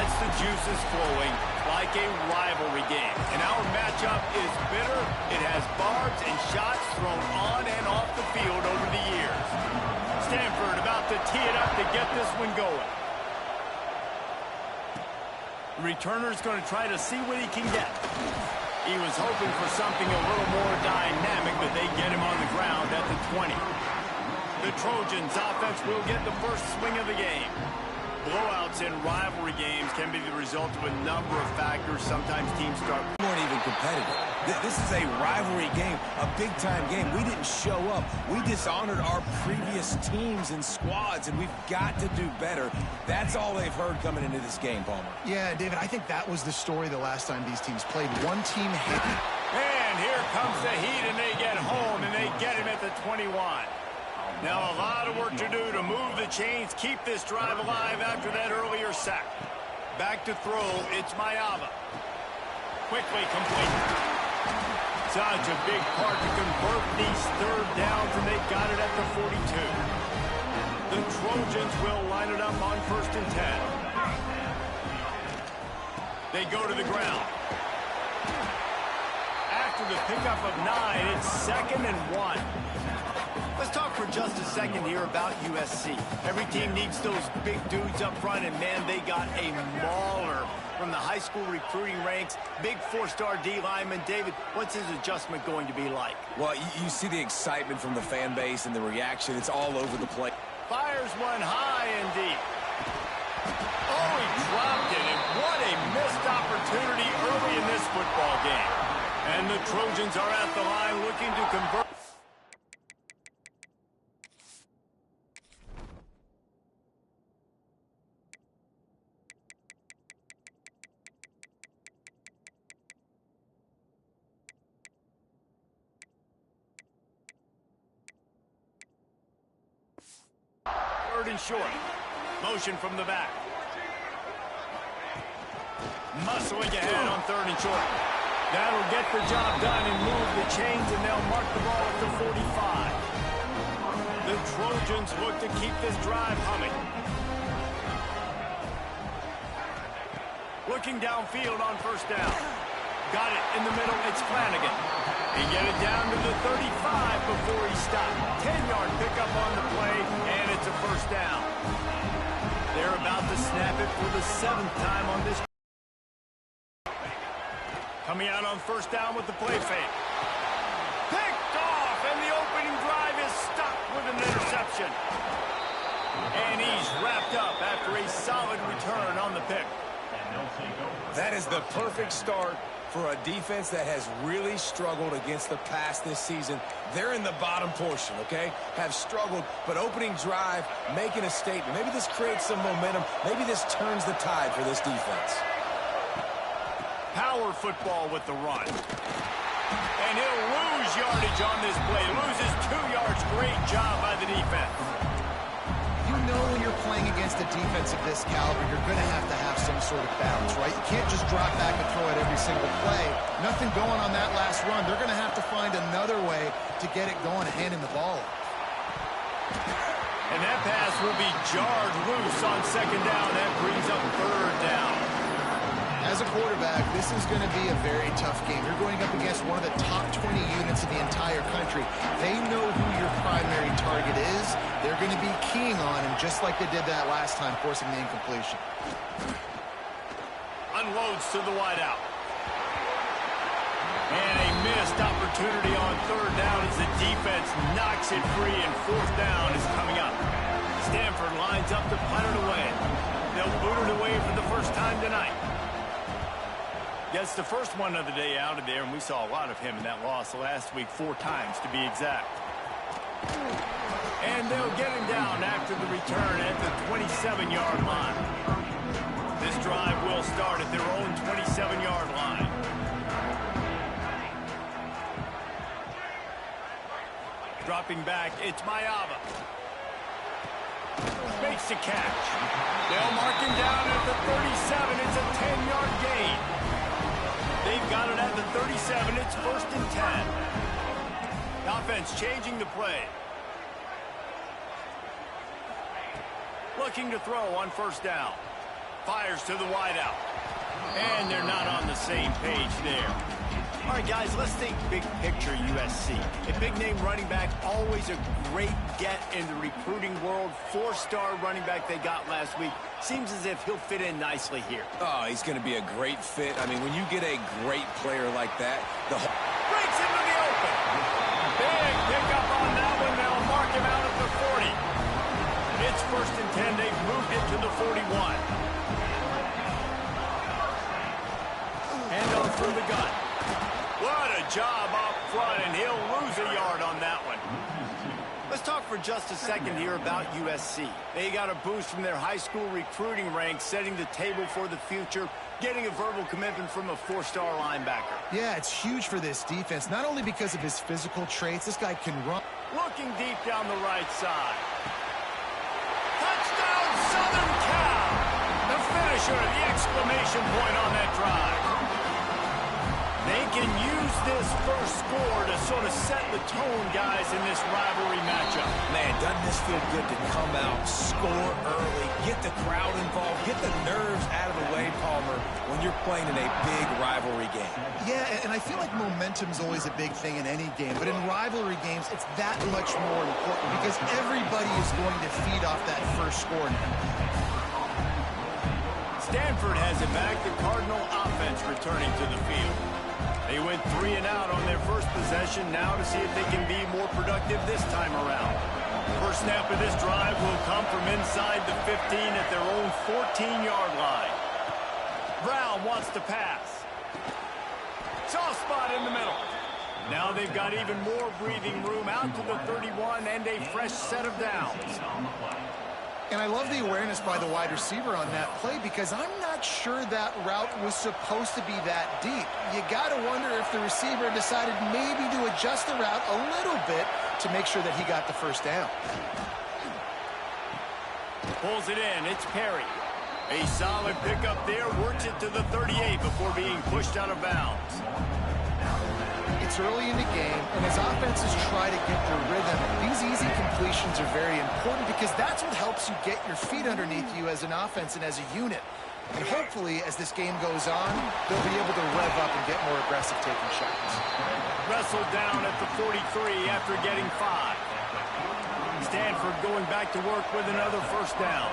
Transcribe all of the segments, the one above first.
gets the juices flowing like a rivalry game. And our matchup is bitter. It has barbs and shots thrown on and off the field over the years. Stanford about to tee it up to get this one going. The returner's going to try to see what he can get. He was hoping for something a little more dynamic, but they get him on the ground at the 20. The Trojans offense will get the first swing of the game. Blowouts in rivalry games can be the result of a number of factors. Sometimes teams weren't even competitive. This is a rivalry game, a big-time game. We didn't show up. We dishonored our previous teams and squads, and we've got to do better. That's all they've heard coming into this game, Palmer. Yeah, David, I think that was the story the last time these teams played. One team hit. And here comes the Heat, and they get home, and they get him at the 21. Now a lot of work to do to move the chains, keep this drive alive after that earlier sack. Back to throw, it's Mayava. Quickly complete. Such a big part to convert these third downs, and they got it at the 42. The Trojans will line it up on 1st and 10. They go to the ground. After the pickup of 9, it's 2nd and 1. Let's talk for just a second here about USC. Every team needs those big dudes up front, and man, they got a mauler from the high school recruiting ranks. Big 4-star D lineman. David, what's his adjustment going to be like? Well, you see the excitement from the fan base and the reaction. It's all over the place. Fires one high and deep. Oh, he dropped it, and what a missed opportunity early in this football game. And the Trojans are at the line looking to convert. Third and short. Motion from the back. Muscling ahead on 3rd and short. That'll get the job done and move the chains, and they'll mark the ball at the 45. The Trojans look to keep this drive humming. Looking downfield on 1st down. Got it in the middle. It's Flanagan. He get it down to the 35 before he stopped. 10-yard pickup on the play, and it's a 1st down. They're about to snap it for the 7th time on this. Coming out on 1st down with the play fake. Picked off, and the opening drive is stopped with an interception. And he's wrapped up after a solid return on the pick. That is the perfect start for a defense that has really struggled against the pass this season. They're in the bottom portion, okay? Have struggled, but opening drive, making a statement. Maybe this creates some momentum. Maybe this turns the tide for this defense. Power football with the run. And he'll lose yardage on this play. Loses 2 yards. Great job by the defense. You know when you're playing against a defense of this caliber, you're going to have some sort of balance, right? You can't just drop back and throw it every single play. Nothing going on that last run. They're going to have to find another way to get it going and handing the ball off. And that pass will be jarred loose on 2nd down. That brings up 3rd down. As a quarterback, this is going to be a very tough game. You're going up against one of the top 20 units in the entire country. They know who your primary target is. They're going to be keying on him, just like they did that last time, forcing the incompletion. Unloads to the wideout. And a missed opportunity on 3rd down as the defense knocks it free, and 4th down is coming up. Stanford lines up to punt it away. They'll boot it away for the first time tonight. Gets the first one of the day out of there, and we saw a lot of him in that loss last week, 4 times to be exact. And they'll get him down after the return at the 27-yard line. This drive will start at their own 27-yard line. Dropping back, it's Mayava. Makes the catch. They'll mark him down at the 37. It's a 10-yard gain. They've got it at the 37. It's 1st and 10. The offense changing the play. Looking to throw on 1st down. Fires to the wideout. And they're not on the same page there. All right, guys, let's think big picture USC. A big-name running back, always a great get in the recruiting world. 4-star running back they got last week. Seems as if he'll fit in nicely here. Oh, he's going to be a great fit. I mean, when you get a great player like that, breaks into the open. Big pickup on that one. They'll mark him out at the 40. It's 1st and 10. They've moved it to the 41. Handoff from the gun. What a job up front, and he'll lose a yard on that one. Let's talk for just a second here about USC. They got a boost from their high school recruiting ranks, setting the table for the future, getting a verbal commitment from a 4-star linebacker. Yeah, it's huge for this defense, not only because of his physical traits. This guy can run. Looking deep down the right side. Touchdown, Southern Cal! The finisher, the exclamation point on that drive. They can use this first score to sort of set the tone, guys, in this rivalry matchup. Man, doesn't this feel good to come out, score early, get the crowd involved, get the nerves out of the way, Palmer, when you're playing in a big rivalry game. Yeah, and I feel like momentum's always a big thing in any game, but in rivalry games, it's that much more important because everybody is going to feed off that first score now. Stanford has it back, the Cardinal offense returning to the field. They went 3 and out on their first possession, now to see if they can be more productive this time around. First snap of this drive will come from inside the 15 at their own 14-yard line. Brown wants to pass. Soft spot in the middle. Now they've got even more breathing room out to the 31 and a fresh set of downs. And I love the awareness by the wide receiver on that play because I'm not sure that route was supposed to be that deep. You got to wonder if the receiver decided maybe to adjust the route a little bit to make sure that he got the first down. Pulls it in. It's Perry. A solid pickup there. Works it to the 38 before being pushed out of bounds. It's early in the game, and as offenses try to get their rhythm, these easy completions are very important because that's what helps you get your feet underneath you as an offense and as a unit. And hopefully, as this game goes on, they'll be able to rev up and get more aggressive taking shots. Wrestled down at the 43 after getting 5. Stanford going back to work with another first down.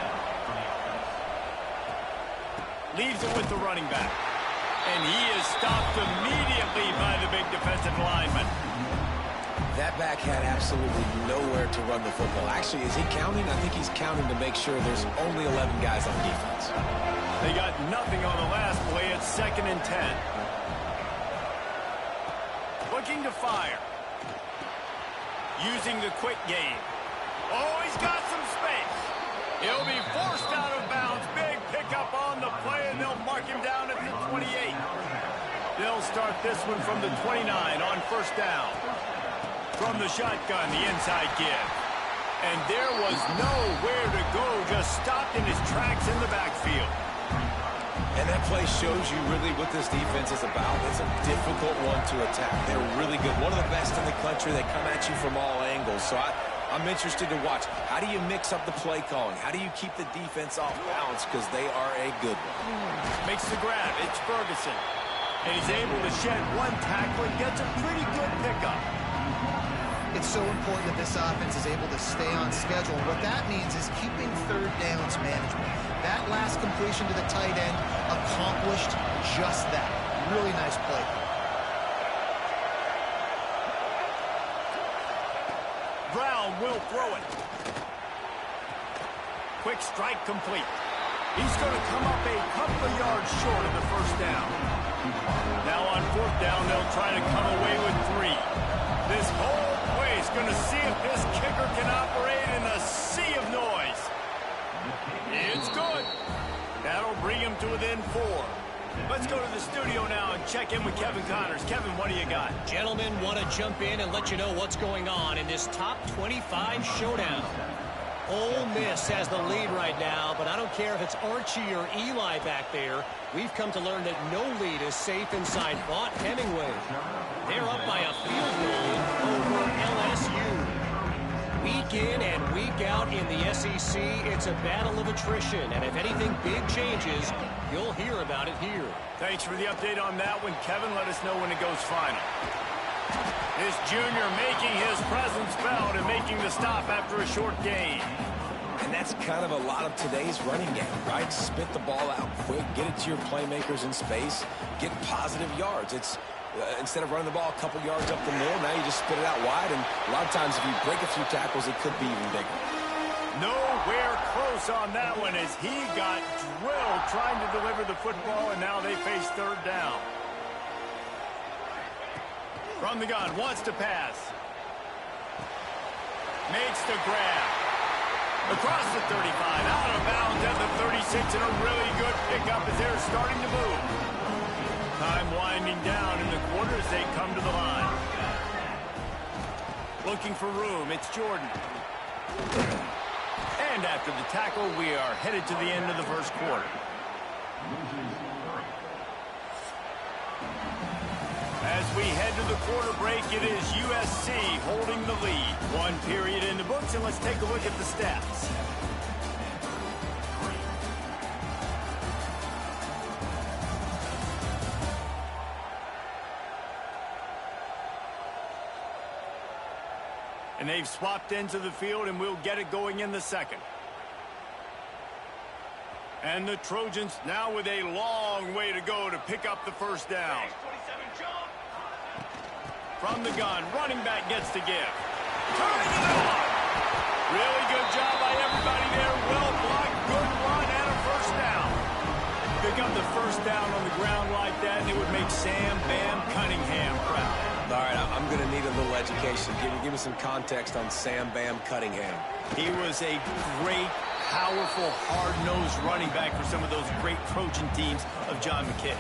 Leaves it with the running back. And he is stopped immediately by the big defensive lineman. That back had absolutely nowhere to run the football. Actually, is he counting? I think he's counting to make sure there's only 11 guys on defense. They got nothing on the last play. It's 2nd and 10. Looking to fire. Using the quick game. Oh, he's got some space. He'll be forced out of bounds. Big pickup on the play, and they'll mark him down at the 28. They'll start this one from the 29 on first down. From the shotgun, the inside give. And there was nowhere to go, just stopped in his tracks in the backfield. And that play shows you really what this defense is about. It's a difficult one to attack. They're really good. One of the best in the country. They come at you from all angles. So I'm interested to watch. How do you mix up the play calling? How do you keep the defense off balance? Because they are a good one. Makes the grab. It's Ferguson. And he's able to shed one tackle and gets a pretty good pickup. It's so important that this offense is able to stay on schedule. What that means is keeping third downs management. That last completion to the tight end accomplished just that. Really nice play. Brown will throw it. Quick strike complete. He's going to come up a couple of yards short of the first down. Now on 4th down, they'll try to come away with 3. This whole play is going to see if this kicker can operate in a sea of noise. It's good. That'll bring him to within 4. Let's go to the studio now and check in with Kevin Connors. Kevin, what do you got? Gentlemen, want to jump in and let you know what's going on in this top 25 showdown. Ole Miss has the lead right now, but I don't care if it's Archie or Eli back there. We've come to learn that no lead is safe inside Vaught Hemingway. They're up by a field goal over LSU. Week in and week week out in the SEC, it's a battle of attrition. And if anything big changes, you'll hear about it here. Thanks for the update on that one, Kevin. Let us know when it goes final. This junior making his presence felt and making the stop after a short gain. And that's kind of a lot of today's running game, right? Spit the ball out quick, get it to your playmakers in space, get positive yards. It's instead of running the ball a couple yards up the middle, now you just spit it out wide, and a lot of times if you break a few tackles, it could be even bigger. Nowhere close on that one as he got drilled trying to deliver the football, and now they face third down. From the gun, wants to pass. Makes the grab. Across the 35, out of bounds at the 36, and a really good pickup as they're starting to move. Time winding down in the quarter as they come to the line. Looking for room, it's Jordan. And after the tackle, we are headed to the end of the first quarter. As we head to the quarter break, it is USC holding the lead. One period in the books, and let's take a look at the stats. And they've swapped into the field, and we'll get it going in the second. And the Trojans now with a long way to go to pick up the first down. From the gun, running back gets to give. Turning it on. Really good job by everybody there. Well blocked, good run, and a first down. Pick up the first down on the ground like that, and it would make Sam Bam Cunningham proud. All right, I'm going to need a little education. Give me some context on Sam Bam Cunningham. He was a great, powerful, hard-nosed running back for some of those great Trojan teams of John McKay.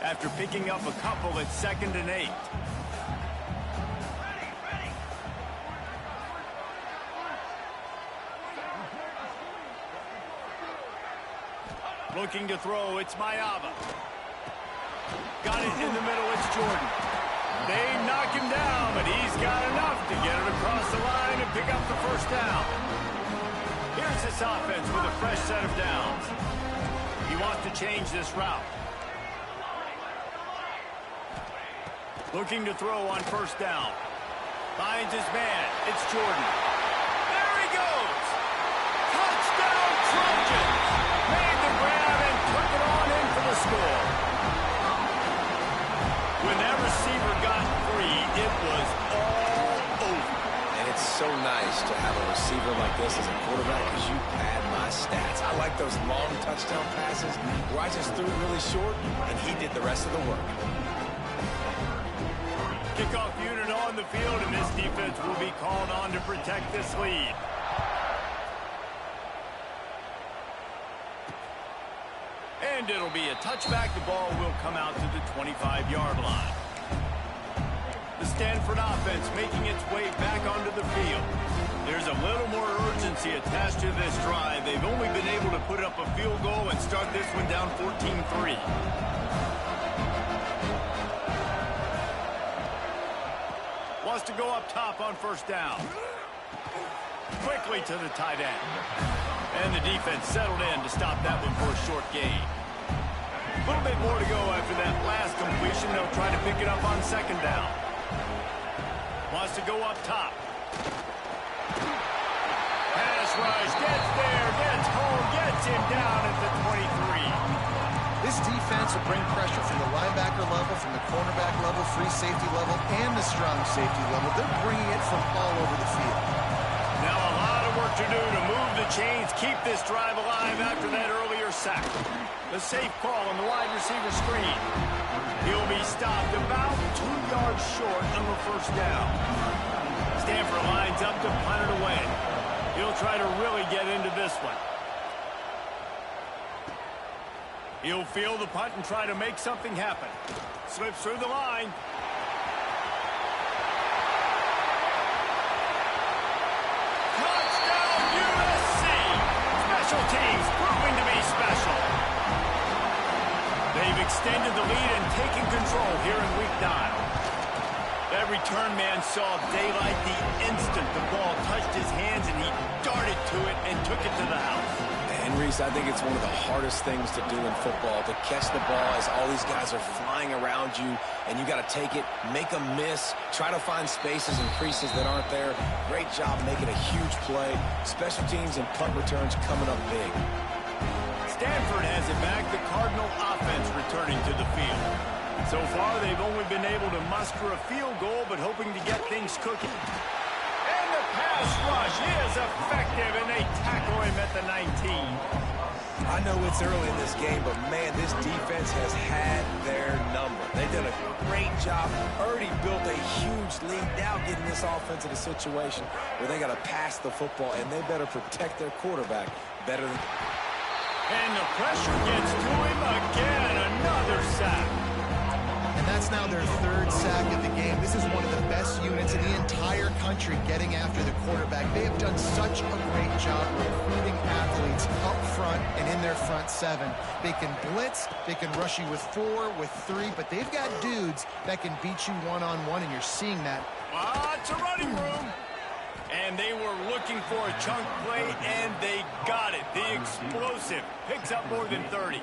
After picking up a couple, it's 2nd and 8. Looking to throw, it's Mayava. Got it in the middle, it's Jordan. They knock him down, but he's got enough to get it across the line and pick up the first down. Here's this offense with a fresh set of downs. He wants to change this route. Looking to throw on first down. Finds his man. It's Jordan. There he goes. Touchdown, Trojans. Made the grab and took it on in for the score. When that receiver got free, it was all over. And it's so nice to have a receiver like this as a quarterback because you pad my stats. I like those long touchdown passes where I just threw it really short and he did the rest of the work. Kickoff unit on the field, and this defense will be called on to protect this lead. And it'll be a touchback. The ball will come out to the 25-yard line. The Stanford offense making its way back onto the field. There's a little more urgency attached to this drive. They've only been able to put up a field goal and start this one down 14-3. Wants to go up top on first down. Quickly to the tight end. And the defense settled in to stop that one for a short gain. A little bit more to go after that last completion. They'll try to pick it up on second down. Wants to go up top. Pass rush, gets there, gets home, gets him down at the 23. This defense will bring pressure from the linebacker level, from the cornerback level, free safety level, and the strong safety level. They're bringing it from all over the field. Now a lot of work to do to move the chains, keep this drive alive after that earlier sack. The safe call on the wide receiver screen. He'll be stopped about 2 yards short on the first down. Stanford lines up to punt it away. He'll try to really get into this one. He'll field the punt and try to make something happen. Slips through the line. Touchdown, USC! Special teams proving to be special. They've extended the lead and taken control here in week 9. That return man saw daylight the instant the ball touched his hands, and he darted to it and took it to the house. And, Reese, I think it's one of the hardest things to do in football, to catch the ball as all these guys are flying around you, and you got to take it, make a miss, try to find spaces and creases that aren't there. Great job making a huge play. Special teams and punt returns coming up big. Stanford has it back, the Cardinal offense returning to the field. So far, they've only been able to muster a field goal, but hoping to get things cooking. And the pass rush is effective, and they tackle him at the 19. I know it's early in this game, but, man, this defense has had their number. They've done a great job, already built a huge lead, now getting this offense in a situation where they got to pass the football, and they better protect their quarterback better than... And the pressure gets to him again, another sack. And that's now their 3rd sack of the game. This is one of the best units in the entire country getting after the quarterback. They have done such a great job recruiting athletes up front and in their front 7. They can blitz, they can rush you with 4, with 3, but they've got dudes that can beat you one-on-one, and you're seeing that. Lots of running room. And they were looking for a chunk play, and they got it. The explosive picks up more than 30.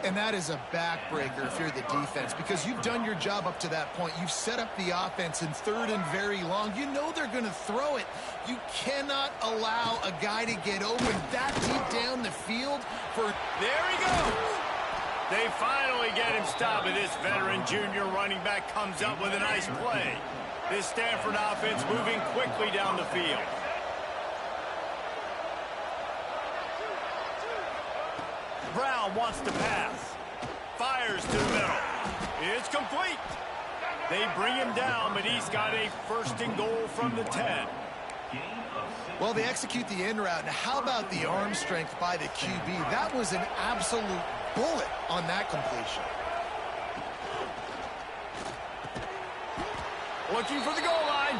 And that is a backbreaker if you're the defense, because you've done your job up to that point. You've set up the offense in 3rd and very long. You know they're going to throw it. You cannot allow a guy to get open that deep down the field for... There he goes. They finally get him stopped, and this veteran junior running back comes up with a nice play. This Stanford offense moving quickly down the field. Brown wants to pass. Fires to the middle. It's complete. They bring him down, but he's got a 1st and goal from the 10. Well, they execute the in route. Now, how about the arm strength by the QB? That was an absolute bullet on that completion. Looking for the goal line.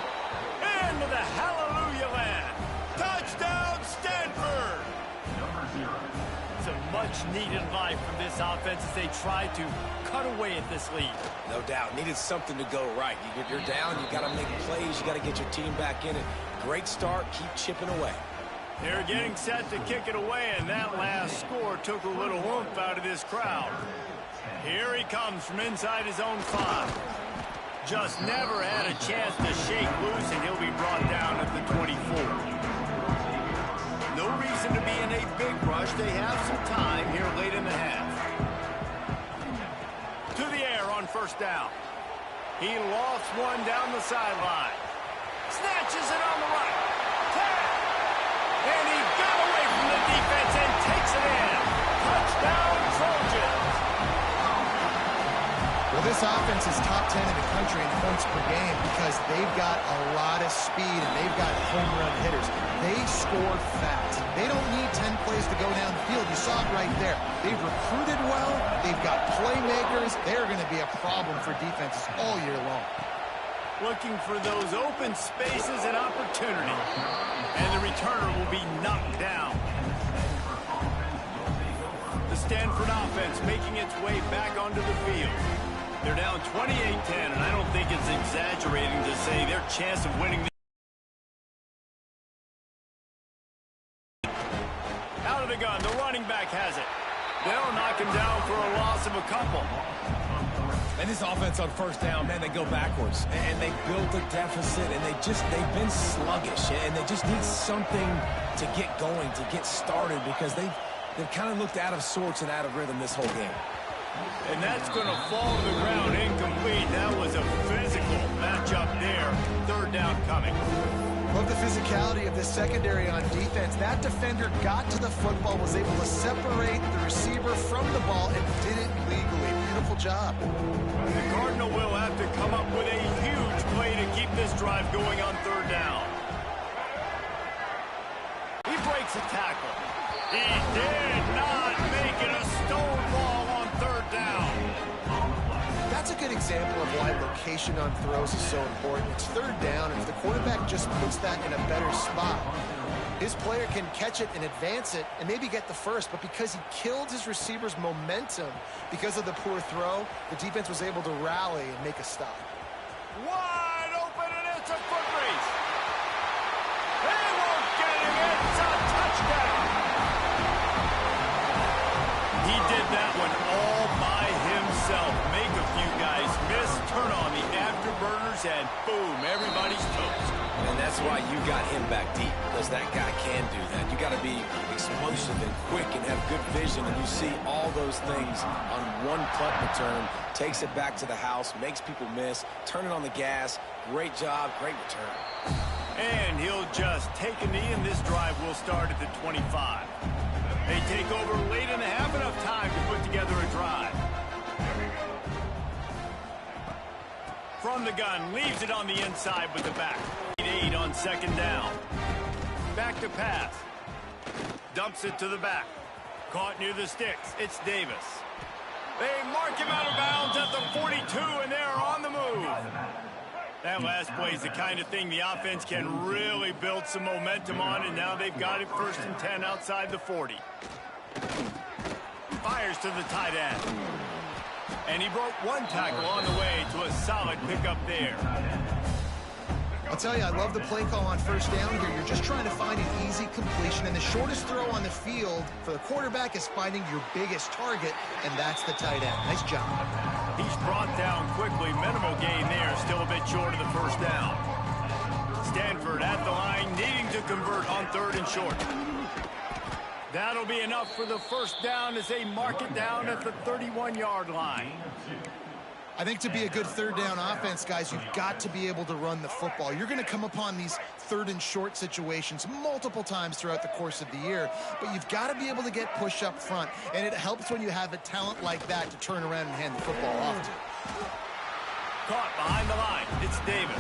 Into the hallelujah land. Touchdown, Stanford! It's a much-needed life from this offense as they try to cut away at this lead. No doubt. Needed something to go right. You're down. You got to make plays. You got to get your team back in it. Great start. Keep chipping away. They're getting set to kick it away, and that last score took a little oomph out of this crowd. Here he comes from inside his own 5. Just never had a chance to shake loose, and he'll be brought down at the 24. No reason to be in a big rush. They have some time here late in the half. To the air on 1st down. He lofts one down the sideline. Snatches it on the right. Tap! And he got away from the defense and takes it in. Touchdown, Trojans! Well, this offense is top 10 in the country in points per game because they've got a lot of speed and they've got home run hitters. They score fast. They don't need 10 plays to go down the field. You saw it right there. They've recruited well. They've got playmakers. They're going to be a problem for defenses all year long. Looking for those open spaces and opportunity. And the returner will be knocked down. The Stanford offense making its way back onto the field. They're down 28-10, and I don't think it's exaggerating to say their chance of winning out of the gun. The running back has it. They'll knock him down for a loss of a couple. And this offense on 1st down, man, they go backwards. And they built a deficit, and they've been sluggish. And they just need something to get going, to get started, because they've kind of looked out of sorts and out of rhythm this whole game. And that's going to fall to the ground incomplete. That was a physical matchup there. 3rd down coming. Love the physicality of this secondary on defense. That defender got to the football, was able to separate the receiver from the ball, and did it legally. Beautiful job. The Cardinal will have to come up with a huge play to keep this drive going on 3rd down. He breaks a tackle. He did not make it a stonewall on 3rd down. That's a good example of why location on throws is so important. It's 3rd down. If the quarterback just puts that in a better spot. His player can catch it and advance it and maybe get the first, but because he killed his receiver's momentum because of the poor throw, the defense was able to rally and make a stop. Wide open, and it's a foot race. They won't get him. It's a touchdown. He did that one all by himself. Make a few guys miss, turn on the afterburners, and boom, everybody's toast. And that's why you got him back deep, because that guy can do that. You got to be explosive and quick and have good vision, and you see all those things on one punt return. Takes it back to the house, makes people miss, turning on the gas. Great job, great return. And he'll just take a knee, and this drive will start at the 25. They take over late in the half, enough time to put together a drive. From the gun, leaves it on the inside with the back. 8 on second down. Back to pass. Dumps it to the back. Caught near the sticks. It's Davis. They mark him out of bounds at the 42, and they're on the move. That last play is the kind of thing the offense can really build some momentum on, and now they've got it 1st and 10 outside the 40. Fires to the tight end. And he broke one tackle on the way to a solid pickup there. I'll tell you, I love the play call on 1st down here. You're just trying to find an easy completion, and the shortest throw on the field for the quarterback is finding your biggest target, and that's the tight end. Nice job. He's brought down quickly. Minimal gain there. Still a bit short of the 1st down. Stanford at the line, needing to convert on 3rd and short. That'll be enough for the 1st down as they mark it down at the 31-yard line. I think to be a good 3rd down offense, guys, you've got to be able to run the football. You're going to come upon these 3rd and short situations multiple times throughout the course of the year, but you've got to be able to get push up front, and it helps when you have a talent like that to turn around and hand the football off to. Caught behind the line. It's Davis.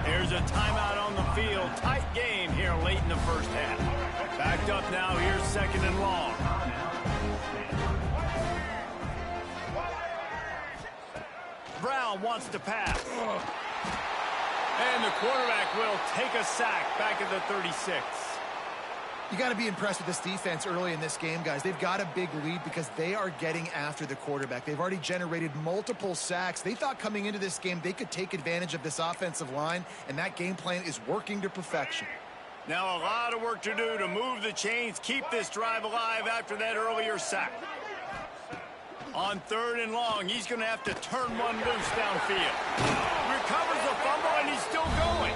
There's a timeout on the field. Tight game here late in the 1st half. Backed up now. Here's 2nd and long. Brown wants to pass. And the quarterback will take a sack back at the 36. You got to be impressed with this defense early in this game, guys. They've got a big lead because they are getting after the quarterback. They've already generated multiple sacks. They thought coming into this game they could take advantage of this offensive line, and that game plan is working to perfection. Now a lot of work to do to move the chains, keep this drive alive after that earlier sack. On 3rd and long, he's going to have to turn one loose downfield. Recovers the fumble, and he's still going.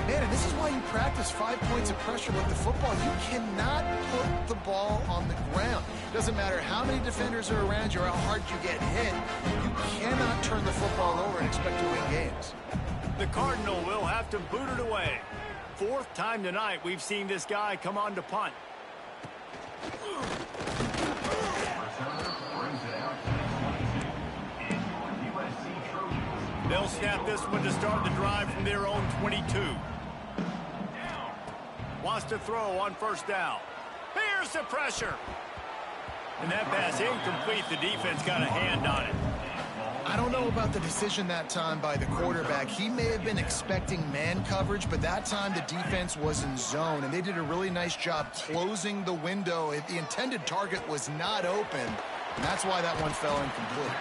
Man, and this is why you practice 5 points of pressure with the football. You cannot put the ball on the ground. Doesn't matter how many defenders are around you or how hard you get hit. You cannot turn the football over and expect to win games. The Cardinal will have to boot it away. 4th time tonight we've seen this guy come on to punt. They'll snap this one to start the drive from their own 22. Wants to throw on 1st down. Here's the pressure. And that pass incomplete. The defense got a hand on it. I don't know about the decision that time by the quarterback. He may have been expecting man coverage, but that time the defense was in zone, and they did a really nice job closing the window. The intended target was not open, and that's why that one fell incomplete.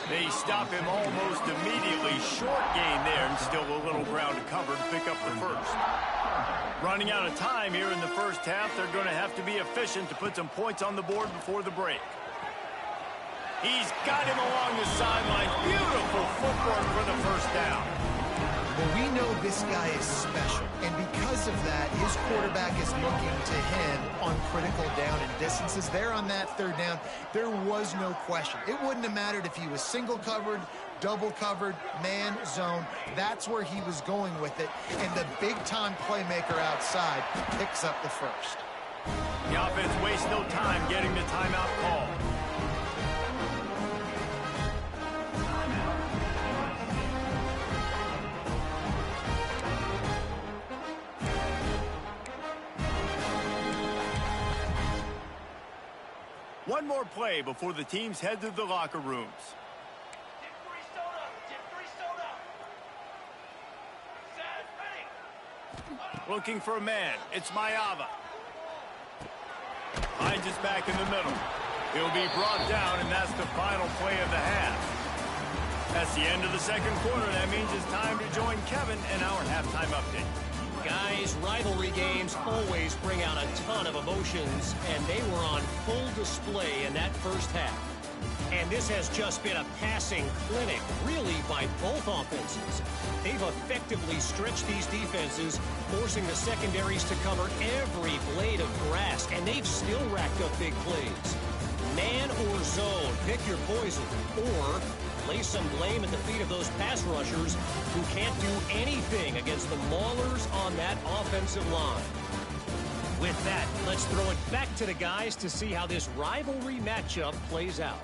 They stop him almost immediately. Short gain there, and still a little ground to cover to pick up the 1st. Running out of time here in the 1st half, they're going to have to be efficient to put some points on the board before the break. He's got him along the sideline. Beautiful footwork for the 1st down. Well, we know this guy is special, and because of that, his quarterback is looking to him on critical down and distances. There on that 3rd down, there was no question. It wouldn't have mattered if he was single covered, double covered, man, zone. That's where he was going with it, and the big-time playmaker outside picks up the 1st. The offense wastes no time getting the timeout call. One more play before the teams head to the locker rooms. Looking for a man. It's Mayava. Finds his back in the middle. He'll be brought down, and that's the final play of the half. That's the end of the second quarter. That means it's time to join Kevin in our halftime update. Guys, rivalry games always bring out a ton of emotions, and they were on full display in that first half. And this has just been a passing clinic, really, by both offenses. They've effectively stretched these defenses, forcing the secondaries to cover every blade of grass, and they've still racked up big plays. Man or zone, pick your poison, or lay some blame at the feet of those pass rushers who can't do anything against the maulers on that offensive line. With that, let's throw it back to the guys to see how this rivalry matchup plays out.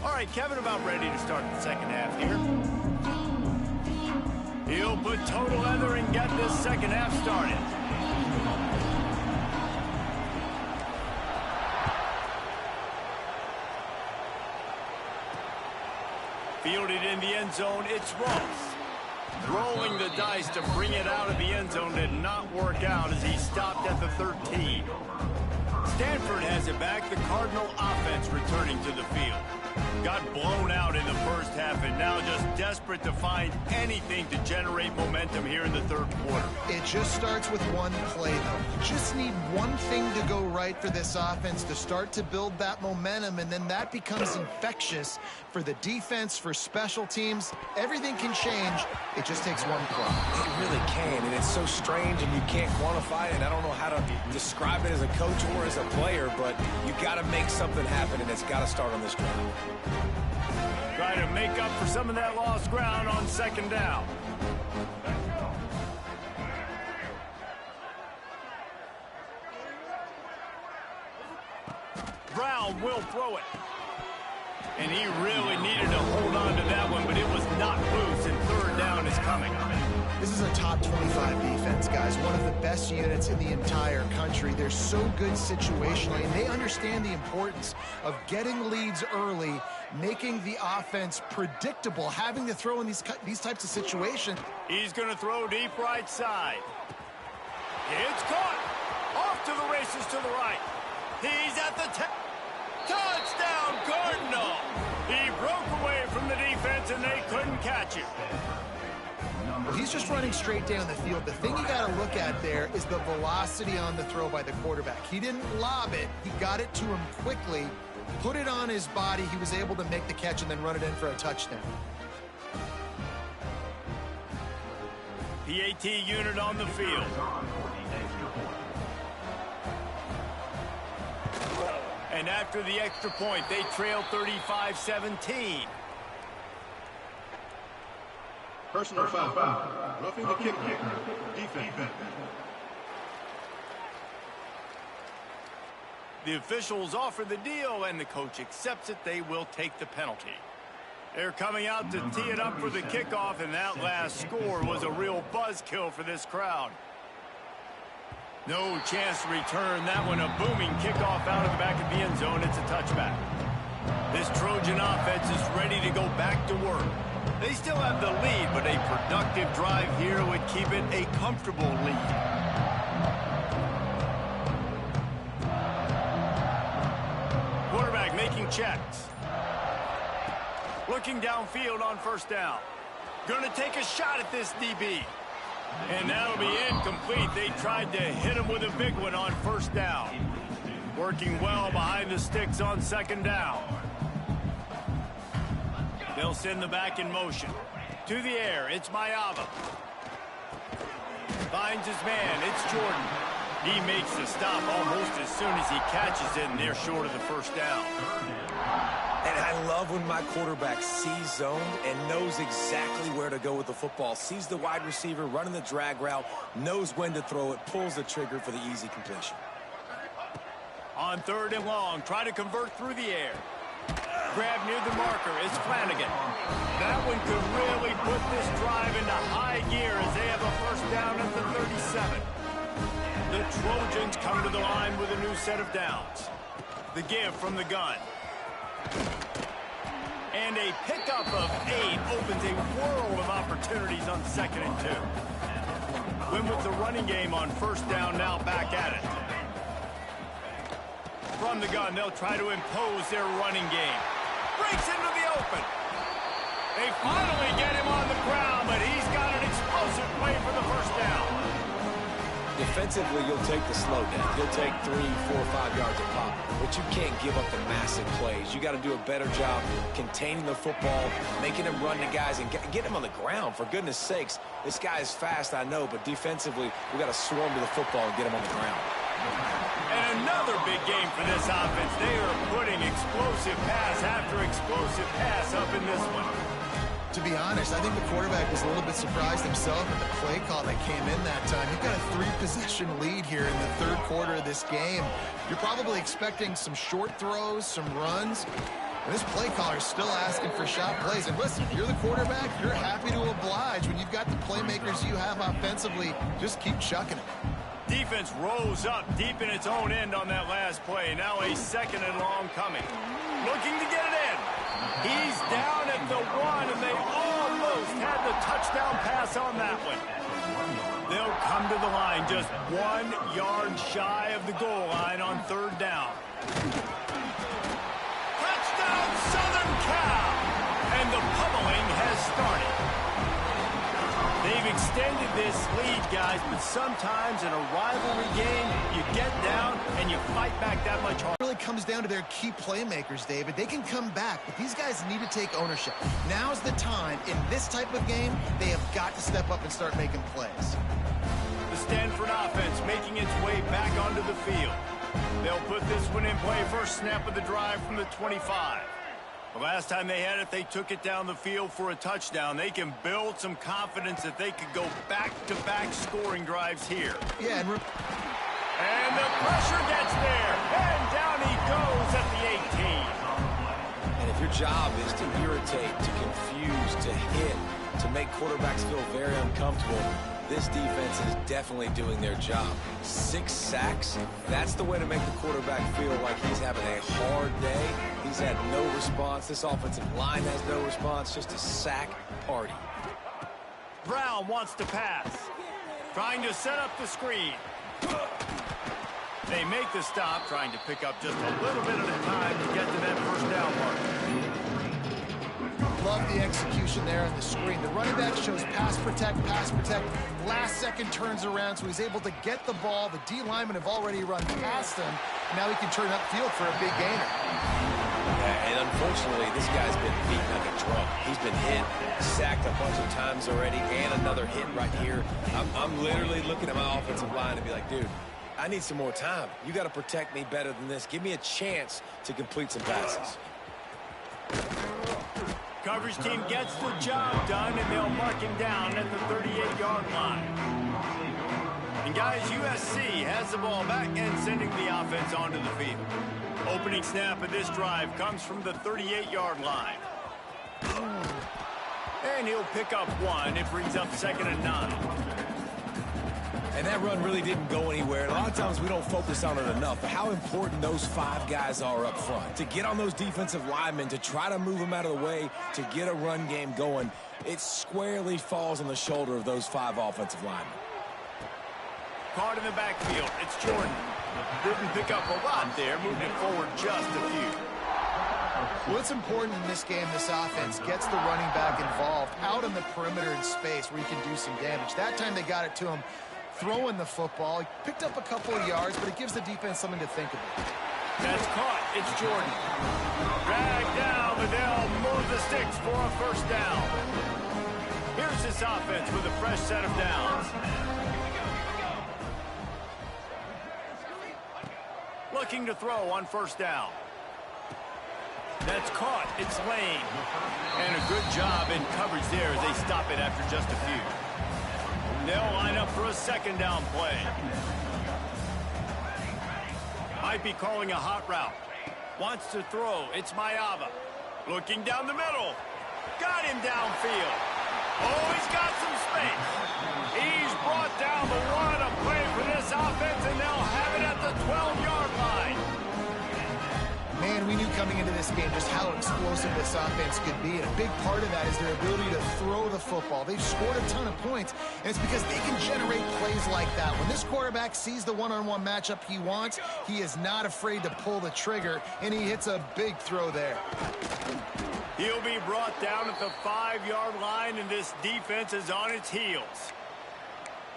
All right, Kevin, about ready to start the second half here. He'll put total leather and get this second half started. Fielded in the end zone, it's Ross. Rolling the dice to bring it out of the end zone did not work out as he stopped at the 13. Stanford has it back, the Cardinal offense returning to the field. Got blown out in the first half and now just desperate to find anything to generate momentum here in the third quarter. It just starts with one play, though. You just need one thing to go right for this offense to start to build that momentum, and then that becomes infectious for the defense, for special teams. Everything can change. It just takes one play. It really can, and it's so strange, and you can't quantify it. And I don't know how to describe it as a coach or as a player, but you got to make something happen, and it's got to start on this drive. Try to make up for some of that lost ground on second down. Brown will throw it. And he really needed to hold on to that one, but it was not loose, and third down is coming. This is a top 25 defense, guys. One of the best units in the entire country. They're so good situationally, and they understand the importance of getting leads early, making the offense predictable, having to throw in these types of situations. He's going to throw deep right side. It's caught. Off to the races to the right. He's at the touchdown, Cardinal. He broke away from the defense, and they couldn't catch him. Well, he's just running straight down the field. The thing you got to look at there is the velocity on the throw by the quarterback. He didn't lob it. He got it to him quickly, put it on his body. He was able to make the catch and then run it in for a touchdown. PAT unit on the field. And after the extra point, they trail 35-17. Personal foul. Roughing the kicker. Defense. The officials offer the deal, and the coach accepts it. They will take the penalty. They're coming out to tee it up for the kickoff, and that last score was a real buzzkill for this crowd. No chance to return that one. A booming kickoff out of the back of the end zone. It's a touchback. This Trojan offense is ready to go back to work. They still have the lead, but a productive drive here would keep it a comfortable lead. Quarterback making checks. Looking downfield on first down. Going to take a shot at this DB. And that'll be incomplete. They tried to hit him with a big one on first down. Working well behind the sticks on second down. They'll send the back in motion. To the air, it's Mayava. Finds his man, it's Jordan. He makes the stop almost as soon as he catches it, and they're short of the first down. And I love when my quarterback sees zone and knows exactly where to go with the football. Sees the wide receiver running the drag route, knows when to throw it, pulls the trigger for the easy completion. On third and long, try to convert through the air. Grab near the marker, it's Flanagan. That one could really put this drive into high gear as they have a first down at the 37. The Trojans come to the line with a new set of downs. The give from the gun. And a pickup of 8 opens a world of opportunities on 2nd and 2. Win with the running game on 1st down, now back at it. From the gun, they'll try to impose their running game. Breaks into the open. They finally get him on the ground, but he's got an explosive play for the 1st down. Defensively, you'll take the slow down. You'll take 3, 4, 5 yards a pop, but you can't give up the massive plays. You got to do a better job containing the football, making him run to guys, and get him on the ground. For goodness sakes, this guy is fast, I know, but defensively, we got to swarm to the football and get him on the ground. And another big game for this offense. They are putting explosive pass after explosive pass up in this one. To be honest, I think the quarterback was a little bit surprised himself at the play call that came in that time. You've got a 3-possession lead here in the 3rd quarter of this game. You're probably expecting some short throws, some runs. And this play caller is still asking for shot plays. And listen, if you're the quarterback, you're happy to oblige. When you've got the playmakers you have offensively, just keep chucking it. Defense rolls up deep in its own end on that last play. Now a 2nd and long coming. Looking to get it in. He's down at the 1, and they almost had the touchdown pass on that one. They'll come to the line just 1 yard shy of the goal line on 3rd down. Touchdown, Southern Cal! And the pummeling has started. They've extended this lead, guys, but sometimes in a rivalry game, you get down and you fight back that much harder. It really comes down to their key playmakers, David. They can come back, but these guys need to take ownership. Now's the time. In this type of game, they have got to step up and start making plays. The Stanford offense making its way back onto the field. They'll put this one in play. First snap of the drive from the 25. The last time they had it, they took it down the field for a touchdown. They can build some confidence that they could go back-to-back scoring drives here. Yeah, and the pressure gets there, and down he goes at the 18. And if your job is to irritate, to confuse, to hit, to make quarterbacks feel very uncomfortable, this defense is definitely doing their job. 6 sacks, that's the way to make the quarterback feel like he's having a hard day. He's had no response. This offensive line has no response. Just a sack party. Brown wants to pass. Trying to set up the screen. They make the stop, trying to pick up just a little bit at a time to get to that 1st down mark. Love the execution there on the screen. The running back shows pass protect. Last second turns around, so he's able to get the ball. The D linemen have already run past him. Now he can turn upfield for a big gainer. Yeah, and unfortunately, this guy's been beaten like a drum. He's been hit, sacked a bunch of times already, and another hit right here. I'm literally looking at my offensive line and be like, dude, I need some more time. You got to protect me better than this. Give me a chance to complete some passes. Coverage team gets the job done, and they'll mark him down at the 38-yard line. And guys, USC has the ball back and sending the offense onto the field. Opening snap of this drive comes from the 38-yard line. And he'll pick up 1. It brings up 2nd and 9. And that run really didn't go anywhere. A lot of times we don't focus on it enough, but how important those 5 guys are up front. To get on those defensive linemen, to try to move them out of the way, to get a run game going, it squarely falls on the shoulder of those 5 offensive linemen. Caught in the backfield, it's Jordan. Didn't pick up a lot there, moving it forward just a few. What's important in this game, this offense gets the running back involved out on the perimeter in space where he can do some damage. That time they got it to him throwing the football. He picked up a couple of yards, but it gives the defense something to think about. That's caught. It's Jordan. Dragged down, but they'll move the sticks for a 1st down. Here's this offense with a fresh set of downs. Looking to throw on 1st down. That's caught. It's Lane. And a good job in coverage there as they stop it after just a few. They'll line up for a 2nd down play. Might be calling a hot route. Wants to throw. It's Mayava. Looking down the middle. Got him downfield. Oh, he's got some space. He's brought down the 1, a play for this offense, and they'll have it at the 12-yard line. Man, we knew coming into this game just how explosive this offense could be, and a big part of that is their ability to throw the football. They've scored a ton of points, and it's because they can generate plays like that. When this quarterback sees the one-on-one matchup he wants, he is not afraid to pull the trigger, and he hits a big throw there. He'll be brought down at the 5-yard line, and this defense is on its heels.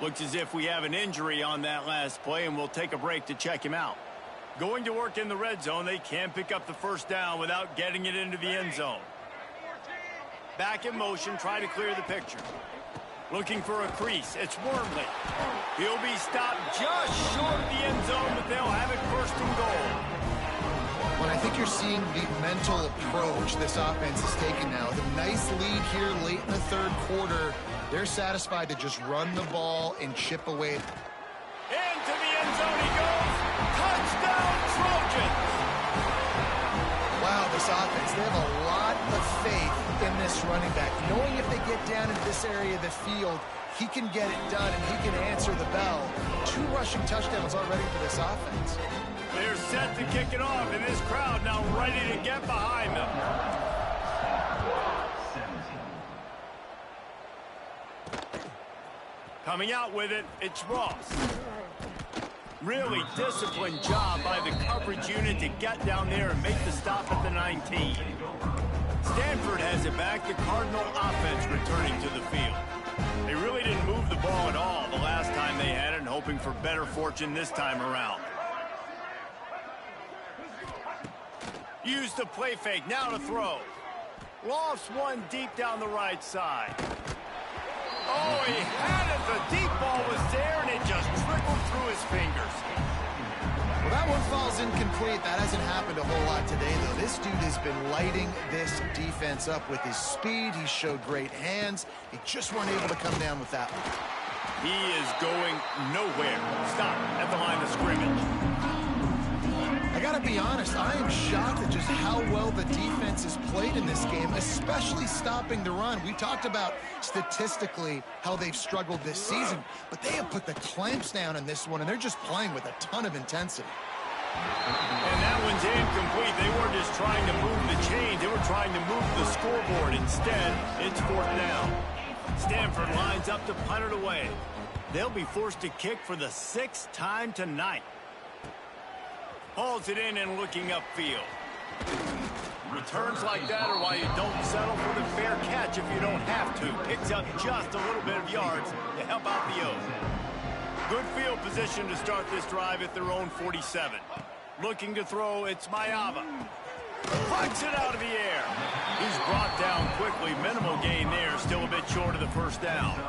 Looks as if we have an injury on that last play, and we'll take a break to check him out. Going to work in the red zone, they can't pick up the first down without getting it into the end zone. Back in motion, try to clear the picture. Looking for a crease, it's Wormley. He'll be stopped just short of the end zone, but they'll have it first and goal. Well, I think you're seeing the mental approach this offense is taking now. The nice lead here late in the third quarter. They're satisfied to just run the ball and chip away. Into the end zone he goes. Touchdown, Trojans! Wow, this offense, they have a lot of faith in this running back. Knowing if they get down into this area of the field, he can get it done and he can answer the bell. 2 rushing touchdowns already for this offense. They're set to kick it off, and this crowd now ready to get behind them. Coming out with it, it's Ross. Really disciplined job by the coverage unit to get down there and make the stop at the 19. Stanford has it back, the Cardinal offense returning to the field. They really didn't move the ball at all the last time they had it, and hoping for better fortune this time around. Use the play fake, now to throw. Lofts one deep down the right side. Oh, he had it. The deep ball was there, and it just trickled through his fingers. Well, that one falls incomplete. That hasn't happened a whole lot today, though. This dude has been lighting this defense up with his speed. He showed great hands. He just weren't able to come down with that one. He is going nowhere. Stop at the line of scrimmage. I gotta be honest, I am shocked at just how well the defense has played in this game, especially stopping the run. We talked about statistically how they've struggled this season, but they have put the clamps down in this one, and they're just playing with a ton of intensity. And that one's incomplete. They weren't just trying to move the chains, they were trying to move the scoreboard. Instead, it's 4th down. Stanford lines up to punt it away. They'll be forced to kick for the 6th time tonight. Hauls it in and looking upfield. Returns like that are why you don't settle for the fair catch if you don't have to. Picks up just a little bit of yards to help out the O's. Good field position to start this drive at their own 47. Looking to throw, it's Mayava. Punts it out of the air. He's brought down quickly. Minimal gain there, still a bit short of the first down.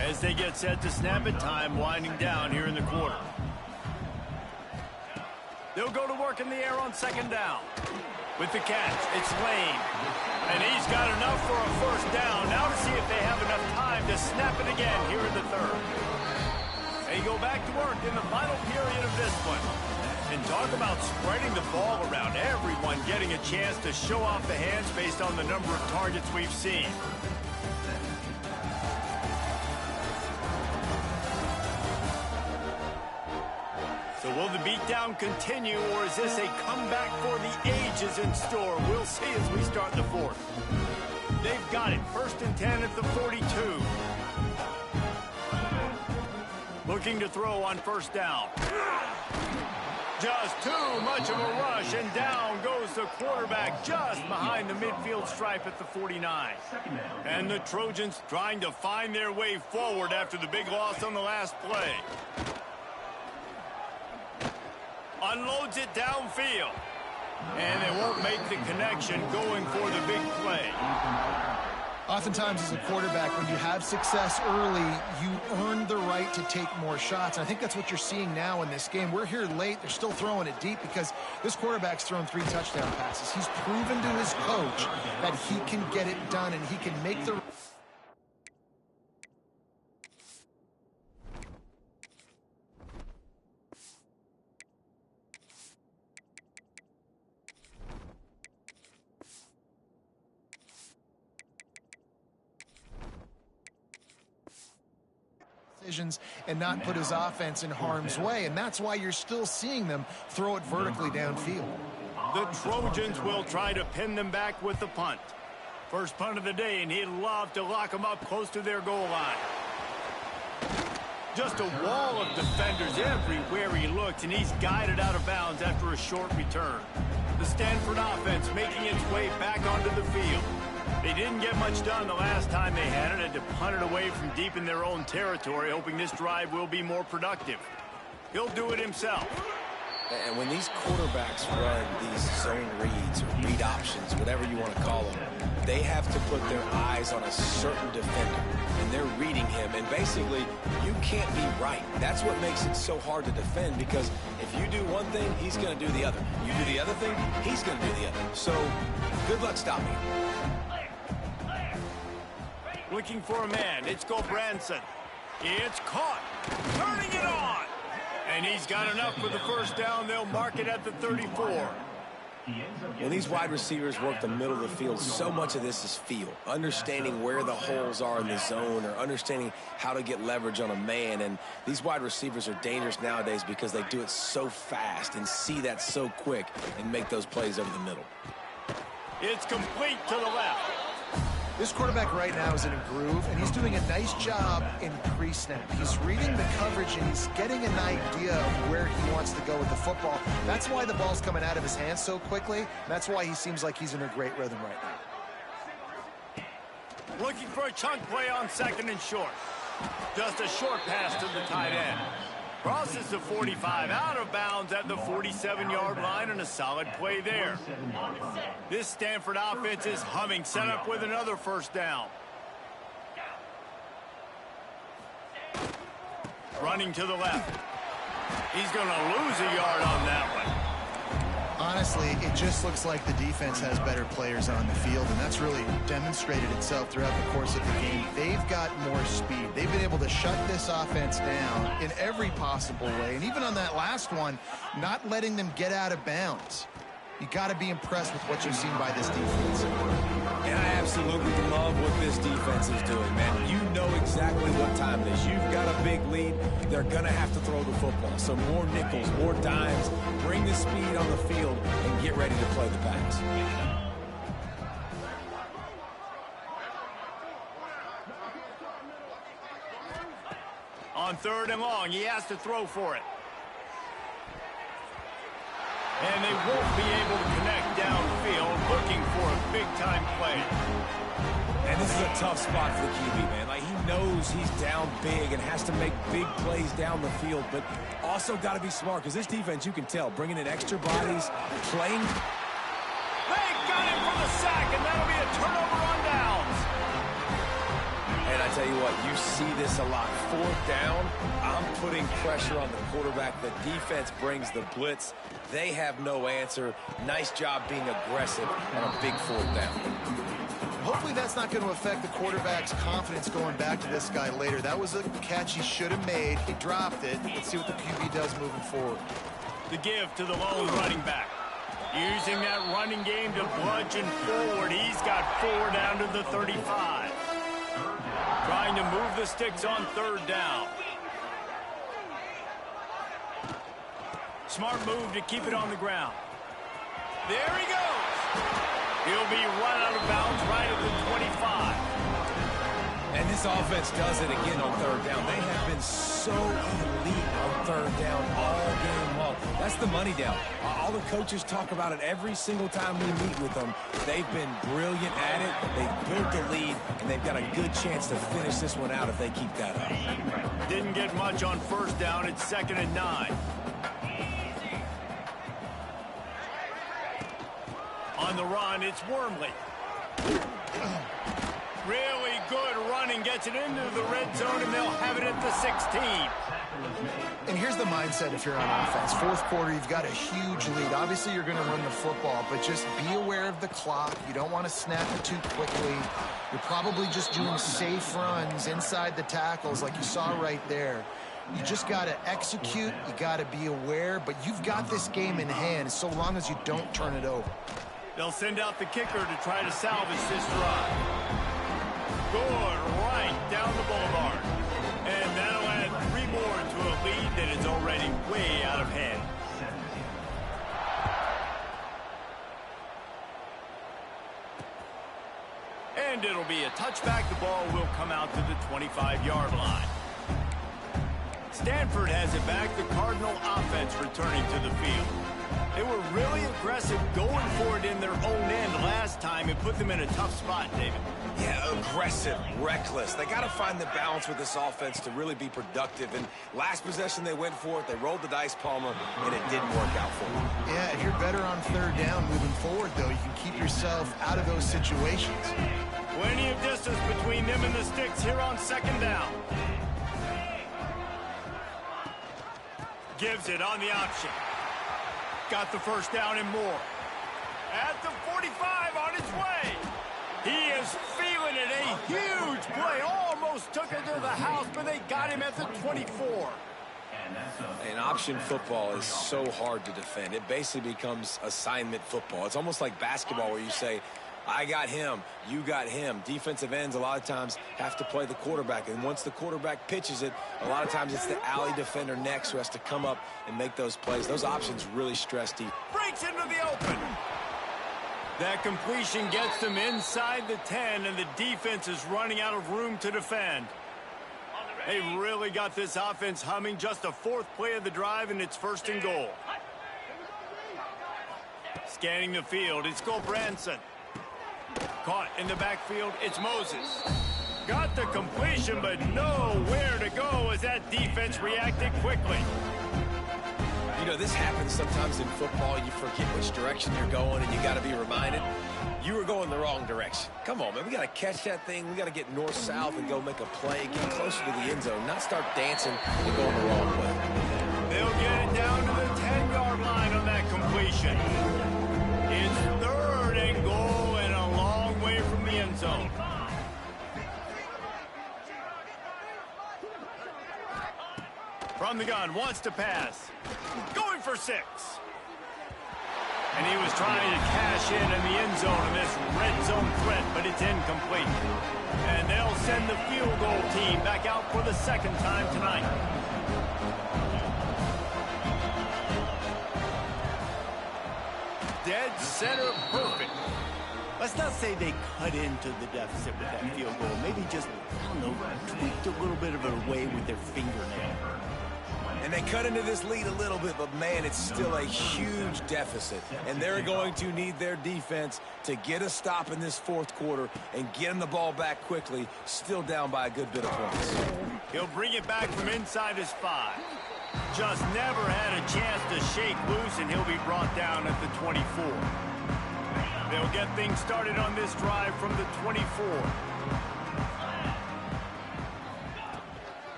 As they get set to snap it, time winding down here in the quarter. They'll go to work in the air on 2nd down. With the catch, it's Lane. And he's got enough for a first down. Now to see if they have enough time to snap it again here in the 3rd. They go back to work in the final period of this one. And talk about spreading the ball around. Everyone getting a chance to show off the hands based on the number of targets we've seen. So will the beatdown continue, or is this a comeback for the ages in store? We'll see as we start the 4th. They've got it. 1st and 10 at the 42. Looking to throw on 1st down. Just too much of a rush, and down goes the quarterback just behind the midfield stripe at the 49. And the Trojans trying to find their way forward after the big loss on the last play. Unloads it downfield. And they won't make the connection going for the big play. Oftentimes as a quarterback, when you have success early, you earn the right to take more shots. And I think that's what you're seeing now in this game. We're here late. They're still throwing it deep because this quarterback's thrown 3 touchdown passes. He's proven to his coach that he can get it done and he can make the... and not put his offense in harm's way, and that's why you're still seeing them throw it vertically downfield. The Trojans will try to pin them back with the punt. First punt of the day, and he'd love to lock them up close to their goal line. Just a wall of defenders everywhere he looked, and he's guided out of bounds after a short return. The Stanford offense making its way back onto the field. They didn't get much done the last time they had to punt it away from deep in their own territory, hoping this drive will be more productive. He'll do it himself. And when these quarterbacks run these zone reads or read options, whatever you want to call them, they have to put their eyes on a certain defender, and they're reading him. And basically, you can't be right. That's what makes it so hard to defend, because if you do one thing, he's going to do the other. You do the other thing, he's going to do the other. So, good luck stopping him. Looking for a man. It's Branson. It's caught. Turning it on. And he's got enough for the first down. They'll mark it at the 34. When these wide receivers work the middle of the field, so much of this is feel. Understanding where the holes are in the zone, or understanding how to get leverage on a man. And these wide receivers are dangerous nowadays because they do it so fast and see that so quick and make those plays over the middle. It's complete to the left. This quarterback right now is in a groove, and he's doing a nice job in pre-snap. He's reading the coverage, and he's getting an idea of where he wants to go with the football. That's why the ball's coming out of his hands so quickly. That's why he seems like he's in a great rhythm right now. Looking for a chunk play on second and short. Just a short pass to the tight end. Crosses the 45, out of bounds at the 47-yard line, and a solid play there. This Stanford offense is humming, set up with another first down. Running to the left. He's going to lose a yard on that one. Honestly, it just looks like the defense has better players on the field, and that's really demonstrated itself throughout the course of the game. They've got more speed. They've been able to shut this offense down in every possible way, and even on that last one, not letting them get out of bounds. You got to be impressed with what you've seen by this defense. And I absolutely love what this defense is doing, man. You know exactly what time it is. You've got a big lead. They're going to have to throw the football. So more nickels, more dimes. Bring the speed on the field and get ready to play the pass. On third and long, he has to throw for it. And they won't be able to connect downfield, looking for a big-time play. And this is a tough spot for the QB, man. Like, he knows he's down big and has to make big plays down the field, but also got to be smart, because this defense, you can tell, bringing in extra bodies, playing. They got him for the sack, and that'll be a turnover on downs. And I tell you what, you see this a lot. Fourth down, I'm putting pressure on the quarterback. The defense brings the blitz. They have no answer. Nice job being aggressive on a big fourth down. Hopefully that's not going to affect the quarterback's confidence going back to this guy later. That was a catch he should have made. He dropped it. Let's see what the QB does moving forward. The give to the lone running back. Using that running game to bludgeon forward. He's got 4 down to the 35. Trying to move the sticks on third down. Smart move to keep it on the ground. There he goes. He'll be run out of bounds right at the 25. And this offense does it again on third down. They have been so elite on third down all game long. That's the money down. All the coaches talk about it every single time we meet with them. They've been brilliant at it. They've built the lead, and they've got a good chance to finish this one out if they keep that up. Didn't get much on first down. It's 2nd and 9. On the run, it's Wormley. Really good running, gets it into the red zone, and they'll have it at the 16. And here's the mindset if you're on offense. Fourth quarter, you've got a huge lead. Obviously, you're going to run the football, but just be aware of the clock. You don't want to snap it too quickly. You're probably just doing safe runs inside the tackles like you saw right there. You just got to execute. You got to be aware, but you've got this game in hand so long as you don't turn it over. They'll send out the kicker to try to salvage this drive. Good right down the boulevard. And that'll add 3 more to a lead. lead that is already way out of hand. And it'll be a touchback. The ball will come out to the 25-yard line. Stanford has it back. The Cardinal offense returning to the field. They were really aggressive going for it in their own end last time and put them in a tough spot, David. Yeah, aggressive, reckless. They got to find the balance with this offense to really be productive. And last possession, they went for it. They rolled the dice, Palmer, and it didn't work out for them. Yeah, if you're better on third down moving forward, though, you can keep yourself out of those situations. Plenty of distance between them and the sticks here on second down. Gives it on the option. Got the first down and more. At the 45 on his way. He is feeling it. A huge play. Almost took it to the house, but they got him at the 24. And option football is so hard to defend. It basically becomes assignment football. It's almost like basketball where you say, I got him, you got him. Defensive ends a lot of times have to play the quarterback. And once the quarterback pitches it, a lot of times it's the alley defender next who has to come up and make those plays. Those options really stress deep. Breaks into the open. That completion gets them inside the 10, and the defense is running out of room to defend. They really got this offense humming. Just a fourth play of the drive, and it's first and goal. Scanning the field, it's Gulbranson. Caught in the backfield, it's Moses. Got the completion, but nowhere to go as that defense reacted quickly. You know, this happens sometimes in football. You forget which direction you're going, and you got to be reminded you were going the wrong direction. Come on, man. We got to catch that thing. We got to get north-south and go make a play, get closer to the end zone, not start dancing and going the wrong way. They'll get it down to the 10-yard line on that completion. It's third and goal and a long way from the end zone. From the gun, wants to pass. Going for 6. And he was trying to cash in the end zone in this red zone threat, but it's incomplete. And they'll send the field goal team back out for the second time tonight. Dead center perfect. Let's not say they cut into the deficit with that field goal. Maybe just, I don't know, tweaked a little bit of it away with their fingernail. And they cut into this lead a little bit, but, man, it's still a huge deficit. And they're going to need their defense to get a stop in this fourth quarter and get them the ball back quickly, still down by a good bit of points. He'll bring it back from inside his 5. Just never had a chance to shake loose, and he'll be brought down at the 24. They'll get things started on this drive from the 24.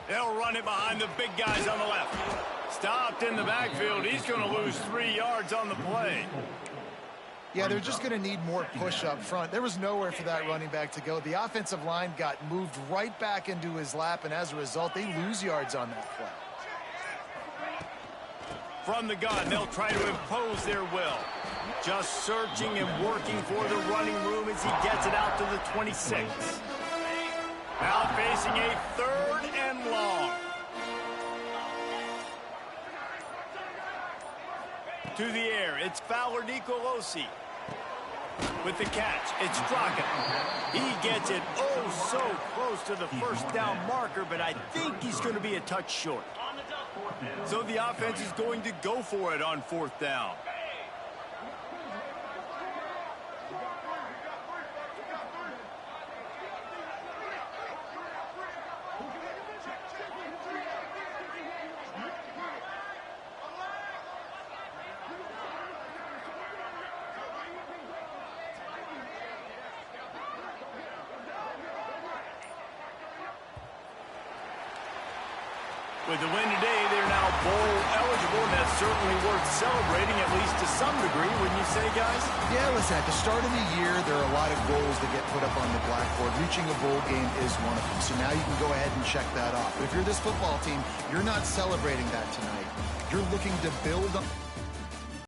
They'll run it behind the big guys on the left. Stopped in the backfield. He's going to lose 3 yards on the play. Yeah, they're just going to need more push up front. There was nowhere for that running back to go. The offensive line got moved right back into his lap, and as a result, they lose yards on that play. From the gun, they'll try to impose their will. Just searching and working for the running room as he gets it out to the 26. Now facing a third and long. To the air, it's Fowler Nicolosi. With the catch, it's Straka. He gets it oh so close to the first down marker, but I think he's going to be a touch short. So the offense is going to go for it on fourth down. With the win today, they're now bowl eligible, and that's certainly worth celebrating, at least to some degree, wouldn't you say, guys? Yeah, listen, at the start of the year, there are a lot of goals that get put up on the blackboard. Reaching a bowl game is one of them. So now you can go ahead and check that off. But if you're this football team, you're not celebrating that tonight. You're looking to build up.